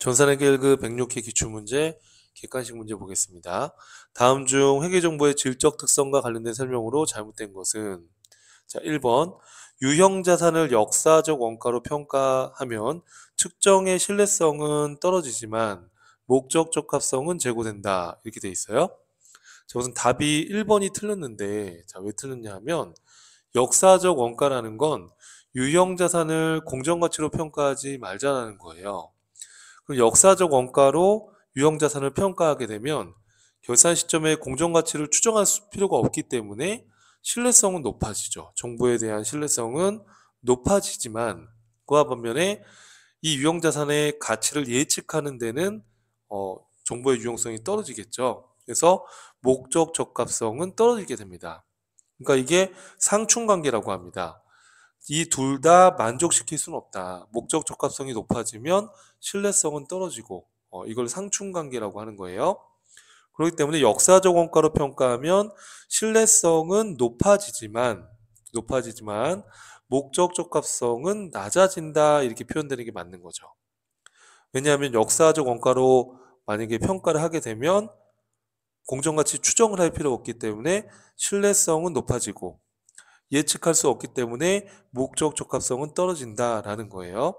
전산회계 1급 106회 기출문제, 객관식 문제 보겠습니다. 다음 중 회계정보의 질적 특성과 관련된 설명으로 잘못된 것은? 자, 1번. 유형자산을 역사적 원가로 평가하면 측정의 신뢰성은 떨어지지만 목적 적합성은 제고된다. 이렇게 돼 있어요. 자, 우선 답이 1번이 틀렸는데, 자, 왜 틀렸냐 하면 역사적 원가라는 건 유형자산을 공정가치로 평가하지 말자라는 거예요. 그럼 역사적 원가로 유형자산을 평가하게 되면 결산 시점에 공정가치를 추정할 필요가 없기 때문에 신뢰성은 높아지죠. 정보에 대한 신뢰성은 높아지지만 그와 반면에 이 유형자산의 가치를 예측하는 데는 정보의 유용성이 떨어지겠죠. 그래서 목적 적합성은 떨어지게 됩니다. 그러니까 이게 상충관계라고 합니다. 이 둘 다 만족시킬 수는 없다. 목적 적합성이 높아지면 신뢰성은 떨어지고 이걸 상충관계라고 하는 거예요. 그렇기 때문에 역사적 원가로 평가하면 신뢰성은 높아지지만 목적 적합성은 낮아진다 이렇게 표현되는 게 맞는 거죠. 왜냐하면 역사적 원가로 만약에 평가를 하게 되면 공정가치 추정을 할 필요가 없기 때문에 신뢰성은 높아지고 예측할 수 없기 때문에 목적 적합성은 떨어진다라는 거예요.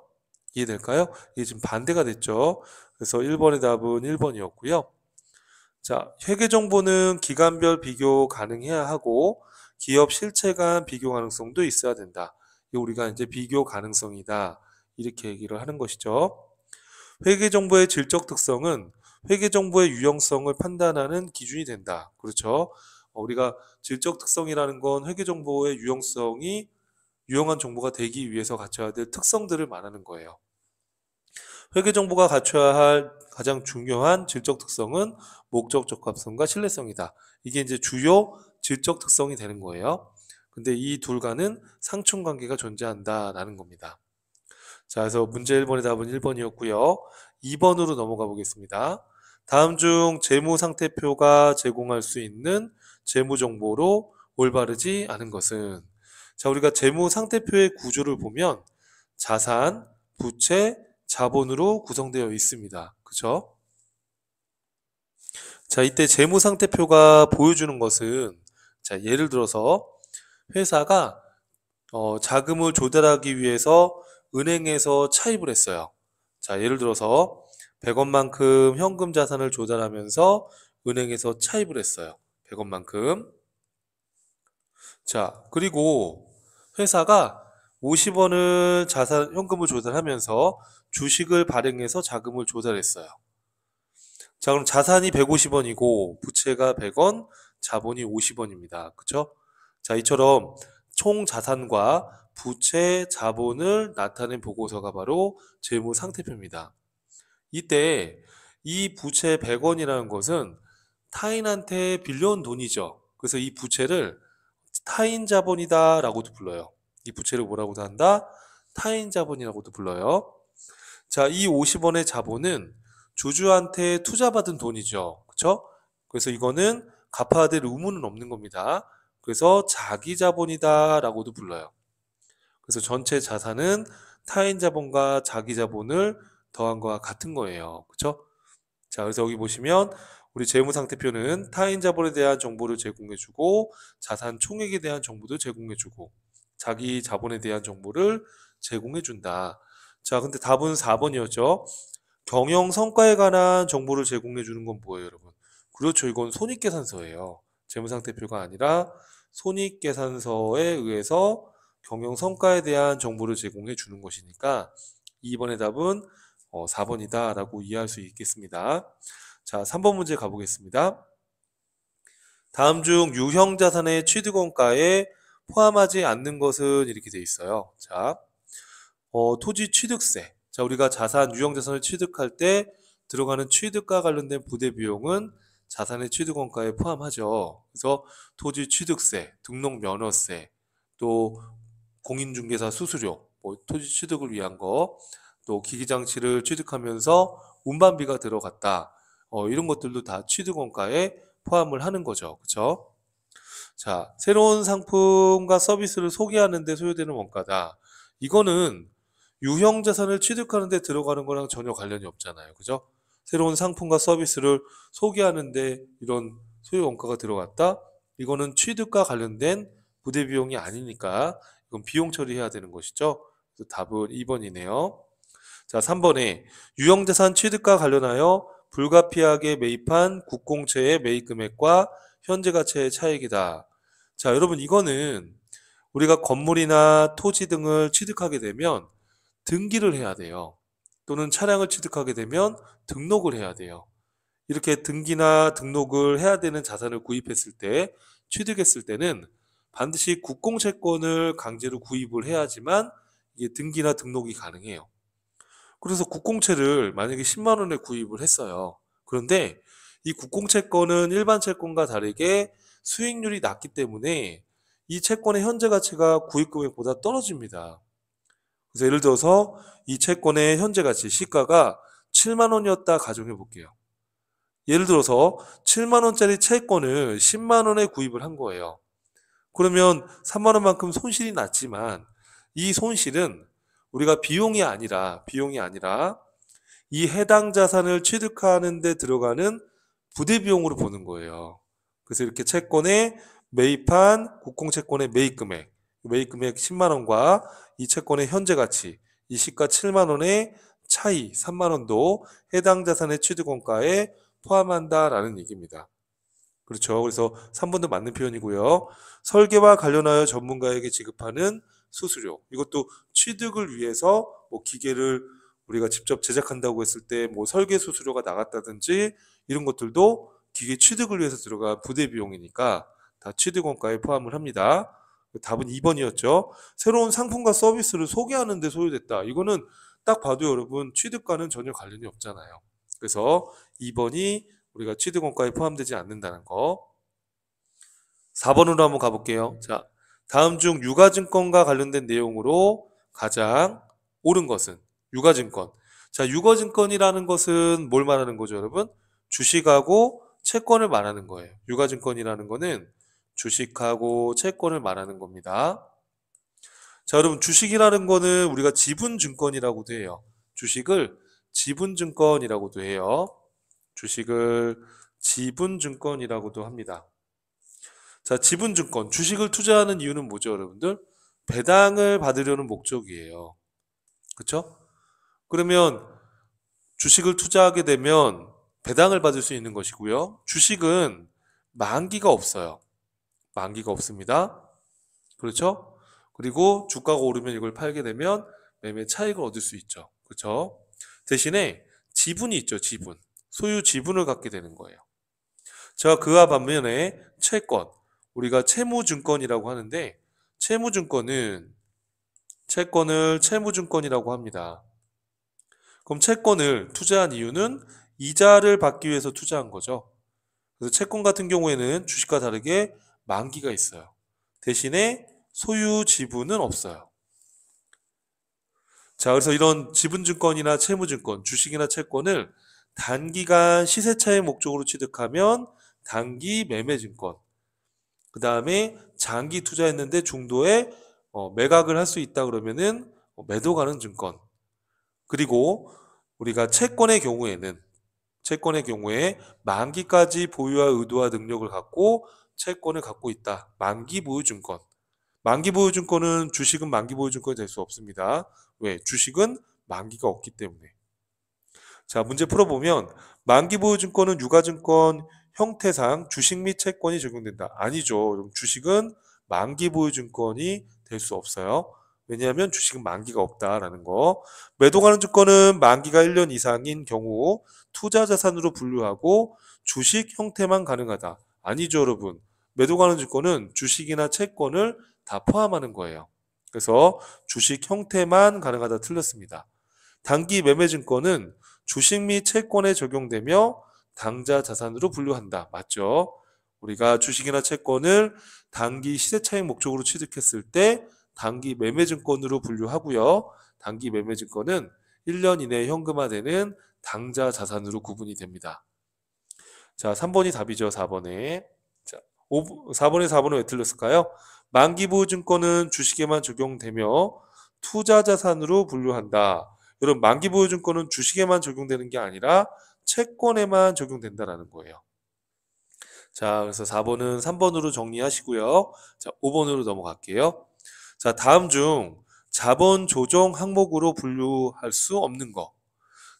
이해될까요? 이게 지금 반대가 됐죠. 그래서 1번의 답은 1번이었고요. 자, 회계정보는 기간별 비교 가능해야 하고 기업 실체 간 비교 가능성도 있어야 된다. 이거 우리가 이제 비교 가능성이다. 이렇게 얘기를 하는 것이죠. 회계정보의 질적 특성은 회계정보의 유용성을 판단하는 기준이 된다. 그렇죠? 우리가 질적 특성이라는 건 회계정보의 유용성이 유용한 정보가 되기 위해서 갖춰야 될 특성들을 말하는 거예요. 회계정보가 갖춰야 할 가장 중요한 질적 특성은 목적 적합성과 신뢰성이다. 이게 이제 주요 질적 특성이 되는 거예요. 근데 이 둘과는 상충관계가 존재한다라는 겁니다. 자, 그래서 문제 1번의 답은 1번이었고요. 2번으로 넘어가 보겠습니다. 다음 중 재무상태표가 제공할 수 있는 재무정보로 올바르지 않은 것은? 자, 우리가 재무상태표의 구조를 보면 자산, 부채, 자본으로 구성되어 있습니다. 그쵸? 자, 이때 재무상태표가 보여주는 것은, 자, 예를 들어서 회사가 자금을 조달하기 위해서 은행에서 차입을 했어요. 자, 예를 들어서 100원만큼 현금 자산을 조달하면서 은행에서 차입을 했어요. 100원만큼. 자, 그리고 회사가 50원을 현금을 조달하면서 주식을 발행해서 자금을 조달했어요. 자, 그럼 자산이 150원이고 부채가 100원, 자본이 50원입니다. 그쵸? 자, 이처럼 총 자산과 부채, 자본을 나타낸 보고서가 바로 재무상태표입니다. 이때 이 부채 100원이라는 것은 타인한테 빌려온 돈이죠. 그래서 이 부채를 타인 자본이다 라고도 불러요. 이 부채를 뭐라고도 한다? 타인 자본이라고도 불러요. 자, 이 50원의 자본은 주주한테 투자받은 돈이죠. 그쵸? 그래서 이거는 갚아야 될 의무는 없는 겁니다. 그래서 자기 자본이다 라고도 불러요. 그래서 전체 자산은 타인 자본과 자기 자본을 더한 거와 같은 거예요. 그쵸? 자, 그래서 여기 보시면 우리 재무상태표는 타인 자본에 대한 정보를 제공해주고 자산 총액에 대한 정보도 제공해주고 자기 자본에 대한 정보를 제공해준다. 자, 근데 답은 4번이었죠. 경영 성과에 관한 정보를 제공해주는 건 뭐예요, 여러분? 그렇죠. 이건 손익계산서예요. 재무상태표가 아니라 손익계산서에 의해서 경영 성과에 대한 정보를 제공해 주는 것이니까 2번의 답은 4번이다 라고 이해할 수 있겠습니다. 자, 3번 문제 가보겠습니다. 다음 중 유형자산의 취득원가에 포함하지 않는 것은 이렇게 돼 있어요. 자, 토지 취득세. 자, 우리가 유형자산을 취득할 때 들어가는 취득과 관련된 부대 비용은 자산의 취득원가에 포함하죠. 그래서 토지 취득세, 등록 면허세, 또 공인중개사 수수료, 토지 취득을 위한 거, 또 기기장치를 취득하면서 운반비가 들어갔다. 이런 것들도 다 취득원가에 포함을 하는 거죠. 그쵸? 자, 새로운 상품과 서비스를 소개하는 데 소요되는 원가다. 이거는 유형 자산을 취득하는 데 들어가는 거랑 전혀 관련이 없잖아요. 그죠? 새로운 상품과 서비스를 소개하는데 이런 소요 원가가 들어갔다? 이거는 취득과 관련된 부대 비용이 아니니까 이건 비용 처리해야 되는 것이죠. 그래서 답은 2번이네요. 자, 3번에 유형자산 취득과 관련하여 불가피하게 매입한 국공채의 매입 금액과 현재 가치의 차익이다. 자, 여러분 이거는 우리가 건물이나 토지 등을 취득하게 되면 등기를 해야 돼요. 또는 차량을 취득하게 되면 등록을 해야 돼요. 이렇게 등기나 등록을 해야 되는 자산을 구입했을 때, 취득했을 때는 반드시 국공채권을 강제로 구입을 해야지만 이게 등기나 등록이 가능해요. 그래서 국공채를 만약에 10만 원에 구입을 했어요. 그런데 이 국공채권은 일반 채권과 다르게 수익률이 낮기 때문에 이 채권의 현재 가치가 구입 금액보다 떨어집니다. 그래서 예를 들어서 이 채권의 현재 가치 시가가 7만 원이었다 가정해 볼게요. 예를 들어서 7만 원짜리 채권을 10만 원에 구입을 한 거예요. 그러면 3만 원만큼 손실이 났지만 이 손실은 우리가 비용이 아니라 이 해당 자산을 취득하는 데 들어가는 부대 비용으로 보는 거예요. 그래서 이렇게 채권에 매입한 국공채권의 매입 금액 10만 원과 이 채권의 현재 가치, 이 시가 7만 원의 차이 3만 원도 해당 자산의 취득 원가에 포함한다라는 얘기입니다. 그렇죠. 그래서 3번도 맞는 표현이고요. 설계와 관련하여 전문가에게 지급하는 수수료. 이것도 취득을 위해서 뭐 기계를 우리가 직접 제작한다고 했을 때 뭐 설계 수수료가 나갔다든지 이런 것들도 기계 취득을 위해서 들어간 부대 비용이니까 다 취득 원가에 포함을 합니다. 답은 2번이었죠. 새로운 상품과 서비스를 소개하는 데 소요됐다. 이거는 딱 봐도 여러분 취득과는 전혀 관련이 없잖아요. 그래서 2번이 우리가 취득 원가에 포함되지 않는다는 거. 4번으로 한번 가볼게요. 자, 다음 중 유가증권과 관련된 내용으로 가장 옳은 것은 유가증권. 자, 유가증권이라는 것은 뭘 말하는 거죠, 여러분? 주식하고 채권을 말하는 거예요. 유가증권이라는 거는 주식하고 채권을 말하는 겁니다. 자, 여러분 주식이라는 거는 우리가 지분증권이라고도 해요. 주식을 지분증권이라고도 해요. 주식을 지분증권이라고도 합니다. 자, 지분증권, 주식을 투자하는 이유는 뭐죠, 여러분들? 배당을 받으려는 목적이에요. 그렇죠? 그러면 주식을 투자하게 되면 배당을 받을 수 있는 것이고요. 주식은 만기가 없어요. 만기가 없습니다. 그렇죠? 그리고 주가가 오르면 이걸 팔게 되면 매매 차익을 얻을 수 있죠. 그렇죠? 대신에 지분이 있죠, 지분. 소유 지분을 갖게 되는 거예요. 자, 그와 반면에 채권, 우리가 채무증권이라고 하는데 채무증권은 채권을 채무증권이라고 합니다. 그럼 채권을 투자한 이유는 이자를 받기 위해서 투자한 거죠. 그래서 채권 같은 경우에는 주식과 다르게 만기가 있어요. 대신에 소유 지분은 없어요. 자, 그래서 이런 지분증권이나 채무증권, 주식이나 채권을 단기간 시세차익 목적으로 취득하면 단기 매매증권, 그 다음에 장기 투자했는데 중도에 매각을 할 수 있다 그러면은 매도 가능 증권. 그리고 우리가 채권의 경우에 만기까지 보유할 의도와 능력을 갖고 채권을 갖고 있다. 만기 보유 증권. 만기 보유 증권은 주식은 만기 보유 증권이 될 수 없습니다. 왜? 주식은 만기가 없기 때문에. 자, 문제 풀어보면 만기 보유 증권은 유가증권 형태상 주식 및 채권이 적용된다. 아니죠. 주식은 만기 보유 증권이 될 수 없어요. 왜냐하면 주식은 만기가 없다라는 거. 매도 가능 증권은 만기가 1년 이상인 경우 투자 자산으로 분류하고 주식 형태만 가능하다. 아니죠, 여러분. 매도 가능 증권은 주식이나 채권을 다 포함하는 거예요. 그래서 주식 형태만 가능하다 틀렸습니다. 단기 매매 증권은 주식 및 채권에 적용되며 당좌 자산으로 분류한다. 맞죠? 우리가 주식이나 채권을 단기 시세차익 목적으로 취득했을 때 단기 매매증권으로 분류하고요. 단기 매매증권은 1년 이내에 현금화되는 당좌 자산으로 구분이 됩니다. 자, 3번이 답이죠. 4번에. 자, 4번에 4번은 왜 틀렸을까요? 만기 보유증권은 주식에만 적용되며 투자자산으로 분류한다. 여러분 만기보유증권은 주식에만 적용되는 게 아니라 채권에만 적용된다라는 거예요. 자, 그래서 4번은 3번으로 정리하시고요. 자, 5번으로 넘어갈게요. 자, 다음 중 자본 조정 항목으로 분류할 수 없는 거.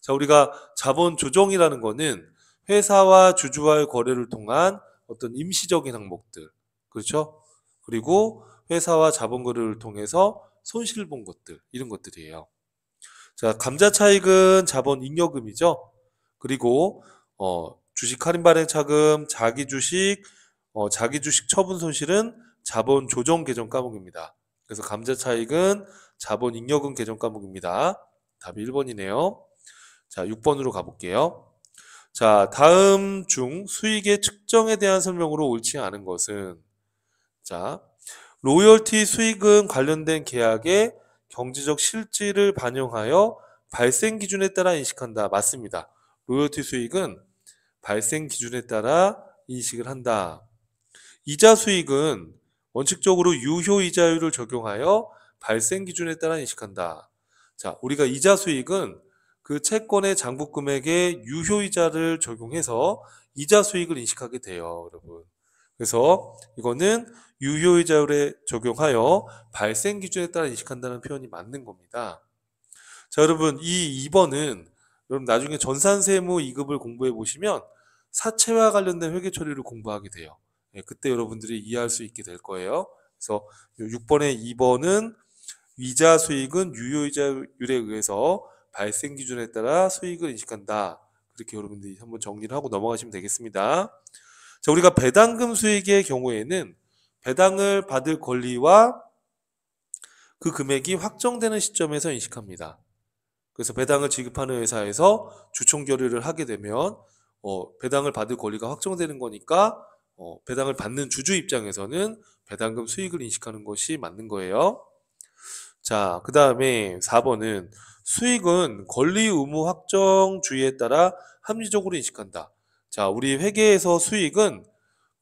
자, 우리가 자본 조정이라는 거는 회사와 주주와의 거래를 통한 어떤 임시적인 항목들. 그렇죠? 그리고 회사와 자본 거래를 통해서 손실 본 것들. 이런 것들이에요. 자, 감자 차익은 자본 잉여금이죠. 그리고 주식 할인 발행 차금, 자기 주식 처분 손실은 자본 조정 계정 과목입니다. 그래서 감자 차익은 자본 잉여금 계정 과목입니다. 답이 1번이네요. 자, 6번으로 가볼게요. 자, 다음 중 수익의 측정에 대한 설명으로 옳지 않은 것은 자, 로열티 수익은 관련된 계약의 경제적 실질을 반영하여 발생 기준에 따라 인식한다. 맞습니다. 로열티 수익은 발생 기준에 따라 인식을 한다. 이자 수익은 원칙적으로 유효이자율을 적용하여 발생 기준에 따라 인식한다. 자, 우리가 이자 수익은 그 채권의 장부 금액에 유효이자를 적용해서 이자 수익을 인식하게 돼요, 여러분. 그래서 이거는 유효이자율에 적용하여 발생 기준에 따라 인식한다는 표현이 맞는 겁니다. 자, 여러분, 이 2번은 여러분 나중에 전산세무 2급을 공부해 보시면 사채와 관련된 회계 처리를 공부하게 돼요. 예, 그때 여러분들이 이해할 수 있게 될 거예요. 그래서 6번의 2번은 이자 수익은 유효이자율에 의해서 발생 기준에 따라 수익을 인식한다. 그렇게 여러분들이 한번 정리를 하고 넘어가시면 되겠습니다. 자, 우리가 배당금 수익의 경우에는 배당을 받을 권리와 그 금액이 확정되는 시점에서 인식합니다. 그래서 배당을 지급하는 회사에서 주총 결의를 하게 되면 배당을 받을 권리가 확정되는 거니까 배당을 받는 주주 입장에서는 배당금 수익을 인식하는 것이 맞는 거예요. 자, 그 다음에 4번은 수익은 권리 의무 확정주의에 따라 합리적으로 인식한다. 자, 우리 회계에서 수익은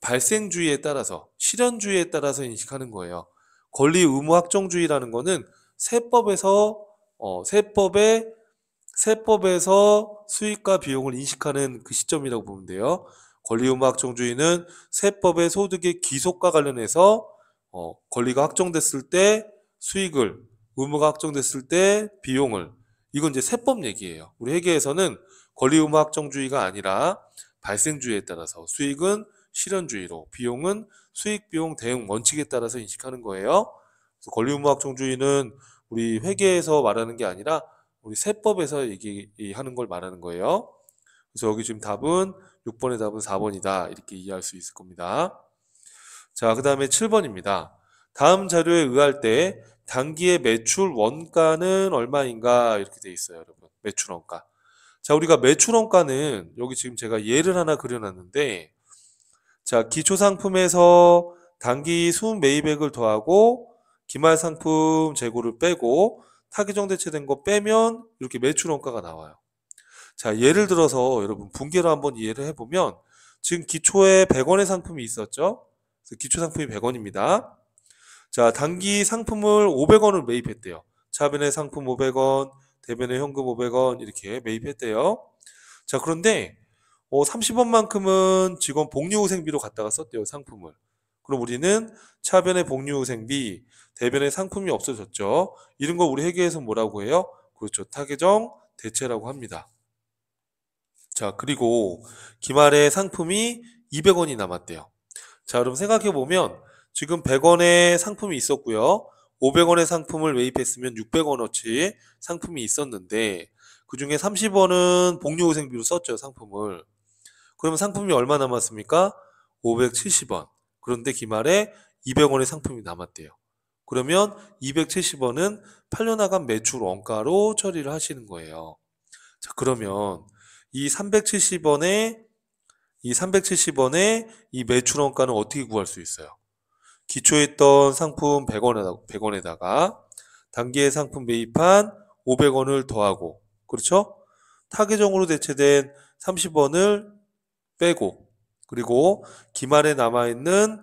발생주의에 따라서, 실현주의에 따라서 인식하는 거예요. 권리 의무 확정주의라는 거는 세법에서 수익과 비용을 인식하는 그 시점이라고 보면 돼요. 권리 의무 확정주의는 세법의 소득의 귀속과 관련해서 권리가 확정됐을 때 수익을, 의무가 확정됐을 때 비용을, 이건 이제 세법 얘기예요. 우리 회계에서는 권리 의무 확정주의가 아니라 발생주의에 따라서 수익은 실현주의로, 비용은 수익 비용 대응 원칙에 따라서 인식하는 거예요. 그래서 권리 의무 확정주의는 우리 회계에서 말하는 게 아니라 우리 세법에서 얘기하는 걸 말하는 거예요. 그래서 여기 지금 답은 6번의 답은 4번이다. 이렇게 이해할 수 있을 겁니다. 자, 그 다음에 7번입니다. 다음 자료에 의할 때 단기의 매출 원가는 얼마인가 이렇게 돼 있어요, 여러분. 매출 원가. 자, 우리가 매출 원가는 여기 지금 제가 예를 하나 그려놨는데, 자, 기초 상품에서 단기 순 매입액을 더하고 기말 상품 재고를 빼고 타기정 대체된 거 빼면 이렇게 매출 원가가 나와요. 자, 예를 들어서 여러분 분개로 한번 이해를 해보면 지금 기초에 100원의 상품이 있었죠? 그래서 기초 상품이 100원입니다. 자, 단기 상품을 500원을 매입했대요. 차변에 상품 500원, 대변에 현금 500원 이렇게 매입했대요. 자, 그런데 30원만큼은 직원 복리후생비로 갖다가 썼대요, 상품을. 그럼 우리는 차변의 복리후생비, 대변의 상품이 없어졌죠. 이런 거 우리 회계에서 뭐라고 해요? 그렇죠, 타계정 대체라고 합니다. 자, 그리고 기말에 상품이 200원이 남았대요. 자, 여러분 생각해보면 지금 100원의 상품이 있었고요. 500원의 상품을 매입했으면 600원어치 상품이 있었는데 그 중에 30원은 복리후생비로 썼죠, 상품을. 그러면 상품이 얼마 남았습니까? 570원. 그런데 기말에 200원의 상품이 남았대요. 그러면 270원은 팔려나간 매출 원가로 처리를 하시는 거예요. 자, 그러면 이 370원의 이 매출 원가는 어떻게 구할 수 있어요? 기초에 있던 상품 100원에다가 단기의 상품 매입한 500원을 더하고, 그렇죠? 타계정으로 대체된 30원을 빼고, 그리고 기말에 남아있는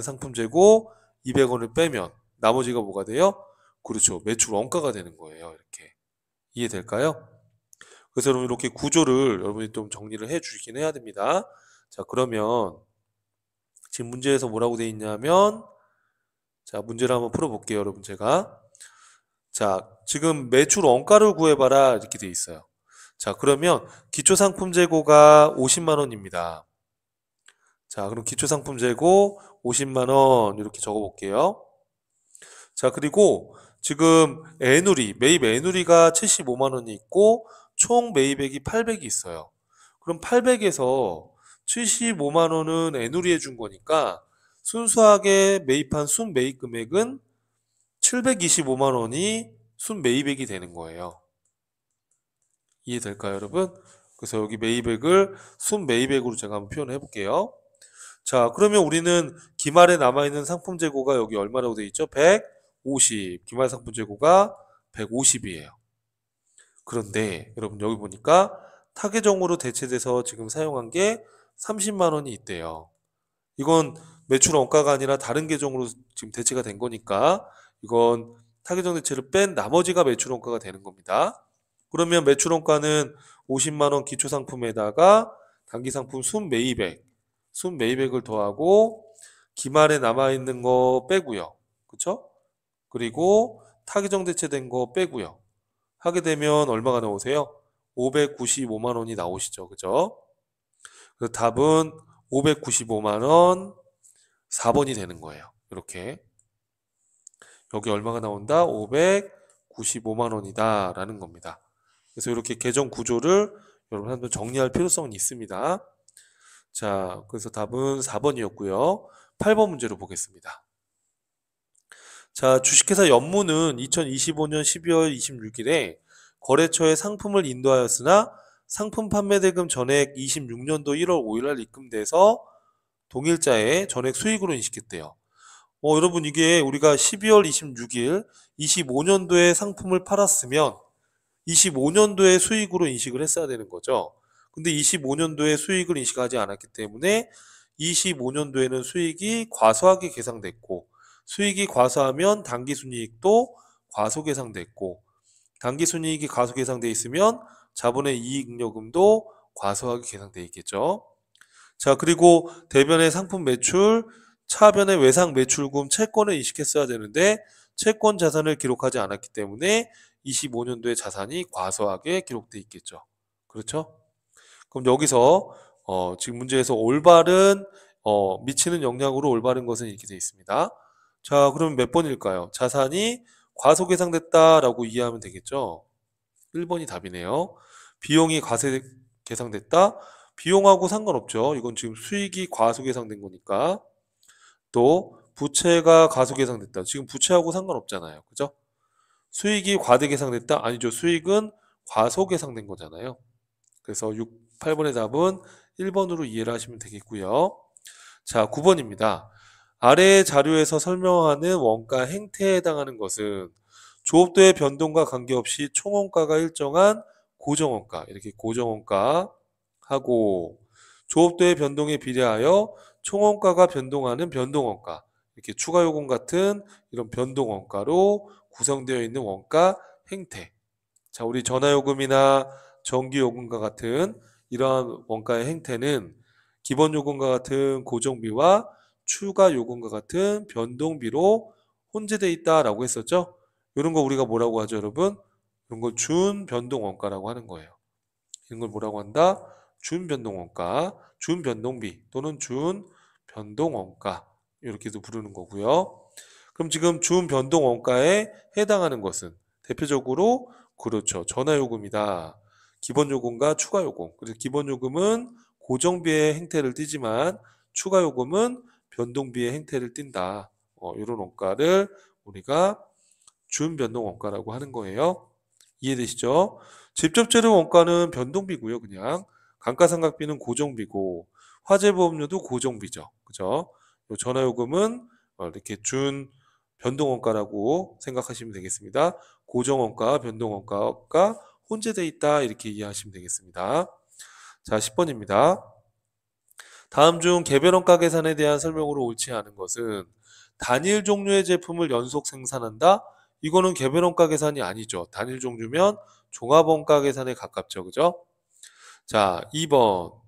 상품 재고 200원을 빼면 나머지가 뭐가 돼요? 그렇죠. 매출 원가가 되는 거예요. 이렇게. 이해될까요? 그래서 여러분 이렇게 구조를 여러분이 좀 정리를 해 주시긴 해야 됩니다. 자, 그러면 지금 문제에서 뭐라고 돼 있냐면 자, 문제를 한번 풀어 볼게요, 여러분 제가. 자, 지금 매출 원가를 구해봐라 이렇게 돼 있어요. 자, 그러면 기초상품 재고가 50만 원입니다. 자, 그럼 기초상품 재고 50만 원 이렇게 적어 볼게요. 자, 그리고 지금 매입 애누리가 75만 원이 있고 총 매입액이 800이 있어요. 그럼 800에서 75만 원은 애누리해 준 거니까 순수하게 매입한 순매입 금액은 725만 원이 순매입액이 되는 거예요. 이해될까요, 여러분? 그래서 여기 매입액을 순매입액으로 제가 한번 표현해 볼게요. 자, 그러면 우리는 기말에 남아있는 상품 재고가 여기 얼마라고 되어 있죠? 150. 기말 상품 재고가 150이에요. 그런데 여러분 여기 보니까 타계정으로 대체돼서 지금 사용한 게 30만 원이 있대요. 이건 매출 원가가 아니라 다른 계정으로 지금 대체가 된 거니까 이건 타계정 대체를 뺀 나머지가 매출 원가가 되는 겁니다. 그러면 매출 원가는 50만 원 기초 상품에다가 단기 상품 순매입액을 더하고 기말에 남아 있는 거 빼고요. 그렇죠? 그리고 타계정 대체된 거 빼고요. 하게 되면 얼마가 나오세요? 595만 원이 나오시죠. 그죠? 그래서 답은 595만 원 4번이 되는 거예요. 이렇게. 여기 얼마가 나온다? 595만 원이다 라는 겁니다. 그래서 이렇게 계정 구조를 여러분 한번 정리할 필요성이 있습니다. 자, 그래서 답은 4번이었고요. 8번 문제로 보겠습니다. 자, 주식회사 연무는 2025년 12월 26일에 거래처에 상품을 인도하였으나 상품 판매 대금 전액 26년도 1월 5일날 입금돼서 동일자의 전액 수익으로 인식했대요. 여러분 이게 우리가 12월 26일 25년도에 상품을 팔았으면 25년도에 수익으로 인식을 했어야 되는 거죠. 근데 25년도에 수익을 인식하지 않았기 때문에 25년도에는 수익이 과소하게 계상됐고 수익이 과소하면 당기순이익도 과소계상됐고 당기순이익이 과소계상돼 있으면 자본의 이익잉여금도 과소하게 계상돼 있겠죠. 자, 그리고 대변의 상품 매출, 차변의 외상 매출금 채권을 인식했어야 되는데 채권 자산을 기록하지 않았기 때문에 25년도에 자산이 과소하게 기록돼 있겠죠. 그렇죠? 그럼 여기서 지금 문제에서 올바른 미치는 영향으로 올바른 것은 이렇게 되어 있습니다. 자, 그럼 몇 번일까요? 자산이 과소계상됐다라고 이해하면 되겠죠. 1번이 답이네요. 비용이 과소계상됐다. 비용하고 상관없죠. 이건 지금 수익이 과소계상된 거니까. 또 부채가 과소계상됐다. 지금 부채하고 상관없잖아요. 그죠? 수익이 과대계상됐다? 아니죠. 수익은 과소계상된 거잖아요. 그래서 8번의 답은 1번으로 이해를 하시면 되겠고요. 자, 9번입니다. 아래의 자료에서 설명하는 원가 행태에 해당하는 것은 조업도의 변동과 관계없이 총원가가 일정한 고정원가, 이렇게 고정원가 하고 조업도의 변동에 비례하여 총원가가 변동하는 변동원가, 이렇게 추가요금 같은 이런 변동원가로 구성되어 있는 원가 행태. 자, 우리 전화요금이나 전기요금과 같은 이러한 원가의 행태는 기본요금과 같은 고정비와 추가요금과 같은 변동비로 혼재되어 있다라고 했었죠. 이런 거 우리가 뭐라고 하죠, 여러분? 이런 걸 준변동원가라고 하는 거예요. 이런 걸 뭐라고 한다? 준변동원가, 준변동비 또는 준변동원가 이렇게도 부르는 거고요. 그럼 지금 준변동원가에 해당하는 것은 대표적으로 그렇죠. 전화요금이다. 기본요금과 추가요금. 그래서 기본요금은 고정비의 행태를 띠지만 추가요금은 변동비의 행태를 띈다. 이런 원가를 우리가 준변동원가라고 하는 거예요. 이해되시죠? 직접재료 원가는 변동비고요. 그냥 감가상각비는 고정비고 화재보험료도 고정비죠. 그죠? 요 전화요금은 이렇게 준 변동원가라고 생각하시면 되겠습니다. 고정원가, 변동원가가 혼재되어 있다 이렇게 이해하시면 되겠습니다. 자, 10번입니다. 다음 중 개별원가 계산에 대한 설명으로 옳지 않은 것은 단일 종류의 제품을 연속 생산한다. 이거는 개별 원가 계산이 아니죠. 단일 종류면 종합 원가 계산에 가깝죠. 그죠? 자, 2번.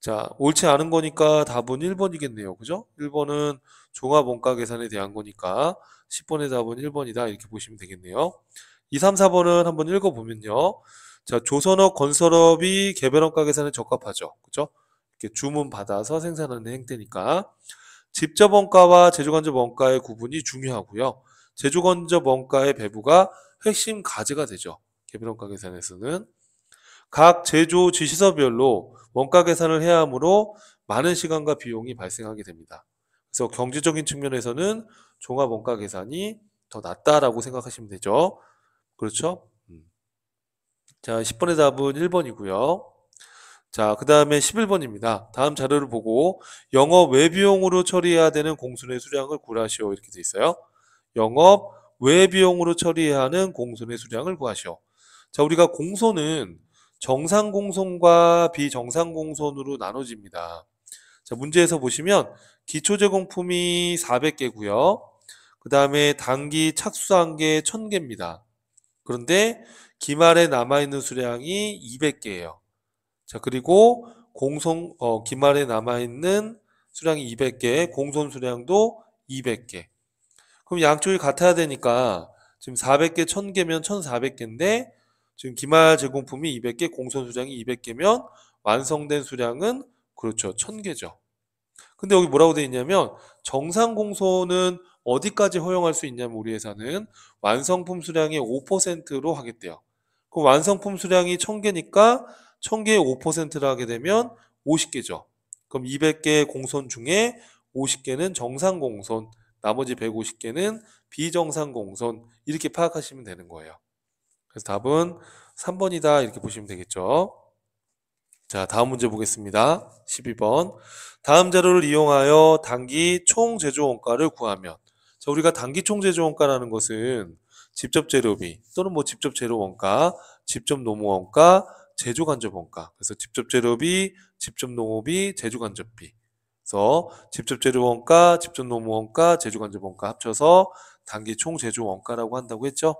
자, 옳지 않은 거니까 답은 1번이겠네요. 그죠? 1번은 종합 원가 계산에 대한 거니까 10번의 답은 1번이다. 이렇게 보시면 되겠네요. 2, 3, 4번은 한번 읽어보면요. 자, 조선업, 건설업이 개별 원가 계산에 적합하죠. 그죠? 이렇게 주문 받아서 생산하는 행태니까. 직접 원가와 제조간접 원가의 구분이 중요하고요. 제조간접 원가의 배부가 핵심 과제가 되죠. 개별 원가 계산에서는. 각 제조 지시서별로 원가 계산을 해야 하므로 많은 시간과 비용이 발생하게 됩니다. 그래서 경제적인 측면에서는 종합 원가 계산이 더 낫다라고 생각하시면 되죠. 그렇죠? 자, 10번의 답은 1번이고요. 자, 그 다음에 11번입니다. 다음 자료를 보고 영업 외비용으로 처리해야 되는 공순의 수량을 구하시오. 이렇게 돼 있어요. 영업 외비용으로 처리해야 하는 공손의 수량을 구하시오. 자, 우리가 공손은 정상 공손과 비정상 공손으로 나눠집니다. 자, 문제에서 보시면 기초 제공품이 400개고요. 그 다음에 단기 착수한 게 1000개입니다. 그런데 기말에 남아있는 수량이 200개예요. 자, 그리고 기말에 남아있는 수량이 200개, 공손 수량도 200개. 그럼 양쪽이 같아야 되니까 지금 400개, 1000개면 1400개인데 지금 기말 제공품이 200개, 공손 수량이 200개면 완성된 수량은 그렇죠. 1000개죠. 근데 여기 뭐라고 돼 있냐면 정상 공손은 어디까지 허용할 수 있냐면 우리 회사는 완성품 수량의 5%로 하겠대요. 그럼 완성품 수량이 1000개니까 1000개의 5%를 하게 되면 50개죠. 그럼 200개의 공손 중에 50개는 정상 공손, 나머지 150개는 비정상 공손 이렇게 파악하시면 되는 거예요. 그래서 답은 3번이다 이렇게 보시면 되겠죠. 자, 다음 문제 보겠습니다. 12번. 다음 자료를 이용하여 단기 총 제조 원가를 구하면. 자, 우리가 단기 총 제조 원가라는 것은 직접 재료비 또는 뭐 직접 재료 원가, 직접 노무 원가, 제조 간접 원가. 그래서 직접 재료비, 직접 노무비, 제조 간접비. 그래서 직접 재료 원가, 직접 노무 원가, 제조 간접 원가 합쳐서 단기 총 제조 원가라고 한다고 했죠.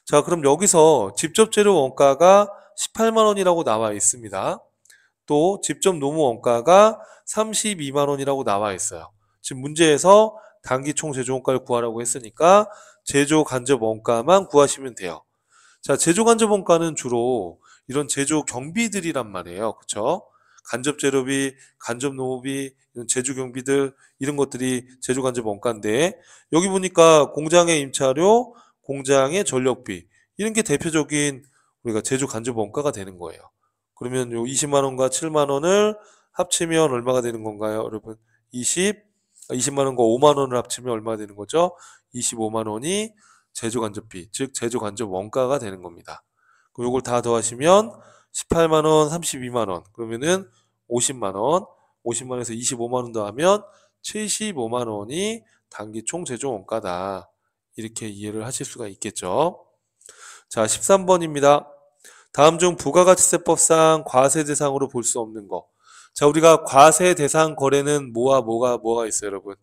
자, 그럼 여기서 직접 재료 원가가 18만 원이라고 나와 있습니다. 또 직접 노무 원가가 32만 원이라고 나와 있어요. 지금 문제에서 단기 총 제조 원가를 구하라고 했으니까 제조 간접 원가만 구하시면 돼요. 자, 제조 간접 원가는 주로 이런 제조 경비들이란 말이에요. 그쵸? 간접 재료비, 간접 노무비, 이런 제조 경비들 이런 것들이 제조 간접 원가인데 여기 보니까 공장의 임차료, 공장의 전력비 이런 게 대표적인 우리가 제조 간접 원가가 되는 거예요. 그러면 요 20만 원과 7만 원을 합치면 얼마가 되는 건가요, 여러분? 20만 원과 5만 원을 합치면 얼마가 되는 거죠? 25만 원이 제조 간접비, 즉 제조 간접 원가가 되는 겁니다. 그럼 요걸 다 더하시면 18만 원, 32만 원. 그러면은 50만 원. 50만 원에서 25만 원 더하면 75만 원이 단기 총 제조 원가다. 이렇게 이해를 하실 수가 있겠죠. 자, 13번입니다. 다음 중 부가가치세법상 과세 대상으로 볼 수 없는 거. 자, 우리가 과세 대상 거래는 뭐가 있어요, 여러분?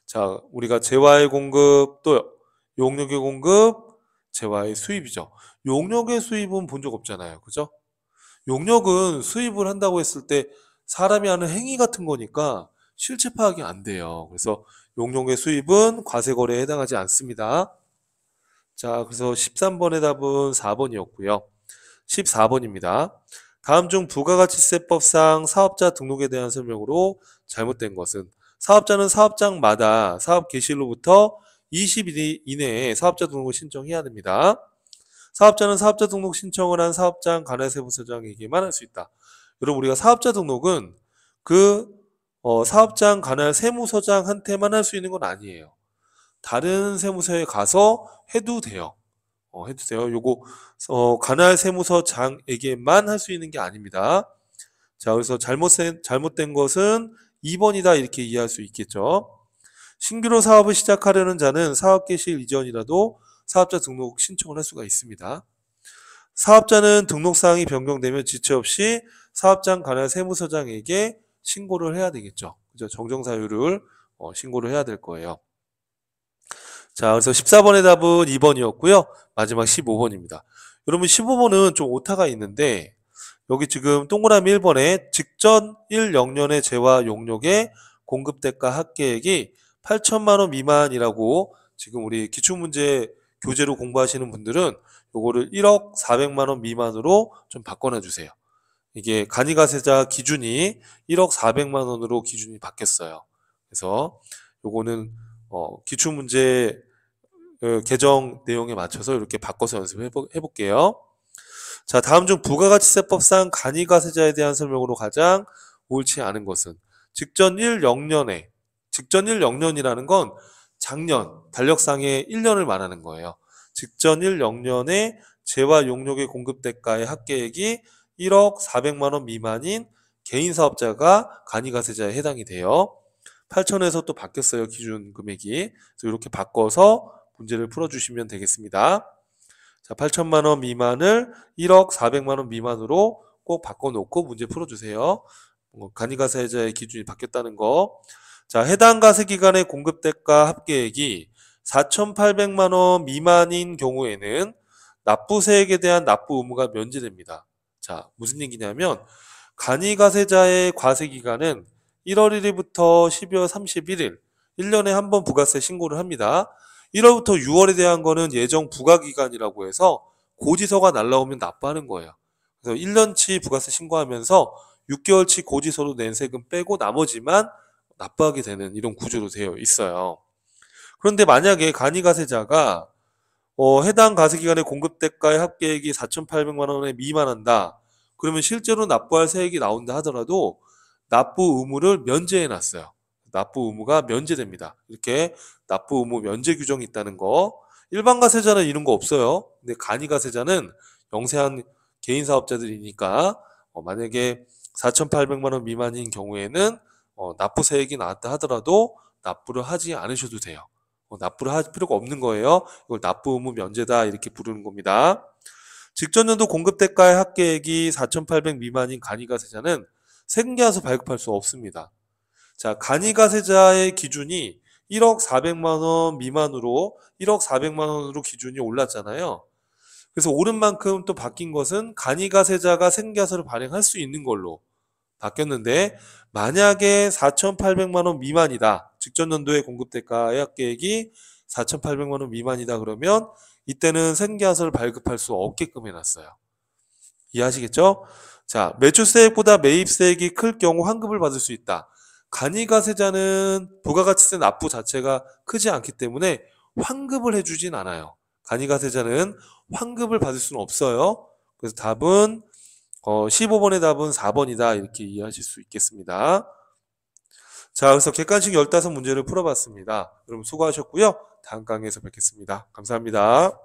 자, 우리가 재화의 공급, 또 용역의 공급, 재화의 수입이죠. 용역의 수입은 본 적 없잖아요. 그죠? 용역은 수입을 한다고 했을 때 사람이 하는 행위 같은 거니까 실체 파악이 안 돼요. 그래서 용역의 수입은 과세 거래에 해당하지 않습니다. 자, 그래서 13번의 답은 4번이었고요. 14번입니다. 다음 중 부가가치세법상 사업자 등록에 대한 설명으로 잘못된 것은 사업자는 사업장마다 사업 개시일로부터 20일 이내에 사업자 등록을 신청해야 됩니다. 사업자는 사업자 등록 신청을 한 사업장 관할세무서장에게만 할 수 있다. 여러분 우리가 사업자 등록은 그 사업장 관할 세무서장한테만 할 수 있는 건 아니에요. 다른 세무서에 가서 해도 돼요. 해도 돼요. 요거 관할 세무서장에게만 할 수 있는 게 아닙니다. 자, 그래서 잘못된 것은 2번이다 이렇게 이해할 수 있겠죠. 신규로 사업을 시작하려는 자는 사업 개시일 이전이라도 사업자 등록 신청을 할 수가 있습니다. 사업자는 등록사항이 변경되면 지체 없이 사업장 관할 세무서장에게 신고를 해야 되겠죠. 그죠? 정정사유를 신고를 해야 될 거예요. 자, 그래서 14번의 답은 2번이었고요. 마지막 15번입니다. 여러분 15번은 좀 오타가 있는데 여기 지금 동그라미 1번에 직전 1영년의 재와 용역의 공급대가 합계액이 8천만 원 미만이라고 지금 우리 기출문제 교재로 공부하시는 분들은 요거를 1억 400만 원 미만으로 좀 바꿔놔 주세요. 이게 간이가세자 기준이 1억 400만 원으로 기준이 바뀌었어요. 그래서 요거는 기출문제 개정 내용에 맞춰서 이렇게 바꿔서 연습해 볼게요. 자, 다음 중 부가가치세법상 간이가세자에 대한 설명으로 가장 옳지 않은 것은 직전 1영년에 직전 1영년이라는 건 작년 달력상의 1년을 말하는 거예요. 직전 1영년에 재와 용역의 공급대가의 합계액이 1억 400만 원 미만인 개인 사업자가 간이가세자에 해당이 돼요. 8천에서 또 바뀌었어요. 기준 금액이. 그래서 이렇게 바꿔서 문제를 풀어주시면 되겠습니다. 자, 8천만 원 미만을 1억 400만 원 미만으로 꼭 바꿔놓고 문제 풀어주세요. 간이가세자의 기준이 바뀌었다는 거. 자, 해당 가세기간의 공급대가 합계액이 4,800만 원 미만인 경우에는 납부세액에 대한 납부 의무가 면제됩니다. 자, 무슨 얘기냐면 간이가세자의 과세기간은 1월 1일부터 12월 31일 1년에 한 번 부가세 신고를 합니다. 1월부터 6월에 대한 거는 예정 부과기간이라고 해서 고지서가 날라오면 납부하는 거예요. 그래서 1년치 부가세 신고하면서 6개월치 고지서로 낸 세금 빼고 나머지만 납부하게 되는 이런 구조로 되어 있어요. 그런데 만약에 간이가세자가 해당 가세기간의 공급대가의 합계액이 4,800만 원에 미만한다. 그러면 실제로 납부할 세액이 나온다 하더라도 납부 의무를 면제해 놨어요. 납부 의무가 면제됩니다. 이렇게 납부 의무 면제 규정이 있다는 거. 일반 가세자는 이런 거 없어요. 근데 간이가세자는 영세한 개인 사업자들이니까 만약에 4,800만 원 미만인 경우에는 납부 세액이 나왔다 하더라도 납부를 하지 않으셔도 돼요. 납부를 할 필요가 없는 거예요. 이걸 납부 의무 면제다 이렇게 부르는 겁니다. 직전 연도 공급대가의 합계액이 4,800 미만인 간이가세자는 세금계산서 발급할 수 없습니다. 자, 간이가세자의 기준이 1억 400만 원 미만으로 1억 400만 원으로 기준이 올랐잖아요. 그래서 오른 만큼 또 바뀐 것은 간이가세자가 세금계산서를 발행할 수 있는 걸로 바뀌었는데 만약에 4,800만 원 미만이다. 직전 연도의 공급대가의 합계액이 4,800만 원 미만이다 그러면 이때는 세금계산서를 발급할 수 없게끔 해놨어요. 이해하시겠죠? 자, 매출세액보다 매입세액이 클 경우 환급을 받을 수 있다. 간이가세자는 부가가치세 납부 자체가 크지 않기 때문에 환급을 해주진 않아요. 간이가세자는 환급을 받을 수는 없어요. 그래서 답은 15번의 답은 4번이다 이렇게 이해하실 수 있겠습니다. 자, 그래서 객관식 15문제를 풀어봤습니다. 여러분 수고하셨고요. 다음 강의에서 뵙겠습니다. 감사합니다.